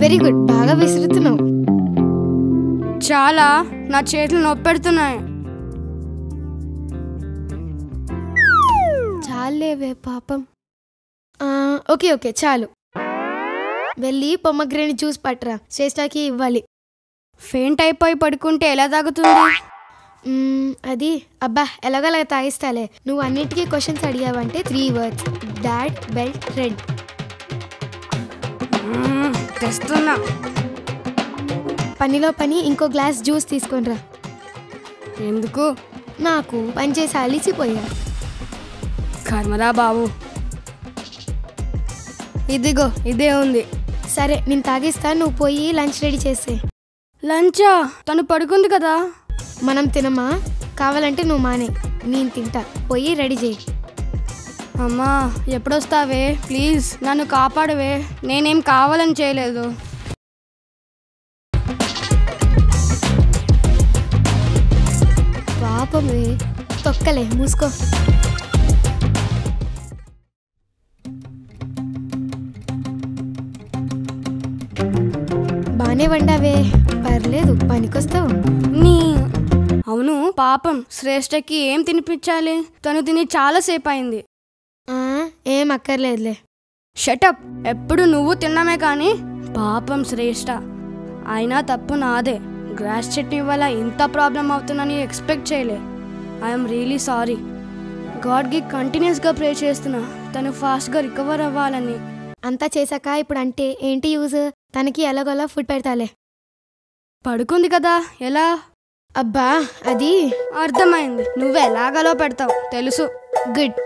Very good, బాగా విసురుతున్నావు. చాలా, నా చేతులు నొప్పెడుతున్నాయి. చాలేవే పాపం. ఓకే ఓకే చాలు. వెళ్ళి పొమ్మగ్రేనేట్ జ్యూస్ పట్టరా, శ్రేష్టకి ఇవ్వాలి. ఫెయింట్ అయిపోయి పడుకుంటే ఎలా తాగుతుంది? అది అబ్బా ఎలాగోలా తాగిస్తాలే. నువ్వు అన్నిటికీ క్వశ్చన్స్ అడిగావంటే 3 words: డాడ్, బెల్ట్, రెడ్. తెస్తున్నా. పనిలో పని ఇంకో గ్లాస్ జ్యూస్ తీసుకొనిరా. ఎందుకు? నాకు పనిచేసి అలిసిపోయా. కర్మరా బాబు. ఇదిగో ఇదే ఉంది. సరే నేను తాగిస్తా, నువ్వు పోయి లంచ్ రెడీ చేసే. లంచా? తను పడుకుంది కదా. మనం తినమా? కావాలంటే నువ్వు మానే, నేను తింటా. పోయి రెడీ చేయి. అమ్మా ఎప్పుడొస్తావే? ప్లీజ్ నన్ను కాపాడవే, నేనేం కావాలని చేయలేదు. పాపమే, తొక్కలే, మూసుకో. బానే వండావే, పర్లేదు, పనికొస్తావు. అవును పాపం, శ్రేష్టకి ఏం తినిపించాలి? తను తిని చాలాసేపు అయింది. ఏం అక్కర్లేదులే. షటప్. ఎప్పుడు నువ్వు తిన్నామే కానీ పాపం శ్రేష్ట. అయినా తప్పు నాదే. గ్రాస్ చట్నీ వల్ల ఇంత ప్రాబ్లం అవుతుందని ఎక్స్పెక్ట్ చేయలే. I'm really sorry. గాడ్కి కంటిన్యూస్గా ప్రే చేస్తున్నా తను ఫాస్ట్గా రికవర్ అవ్వాలని. అంతా చేశాక ఇప్పుడు అంటే ఏంటి యూజ్? తనకి ఎలాగోలా ఫుడ్ పెడతాలే. పడుకుంది కదా, ఎలా? అబ్బా అది అర్థమైంది, నువ్వు ఎలాగలో పెడతావు తెలుసు. గుడ్.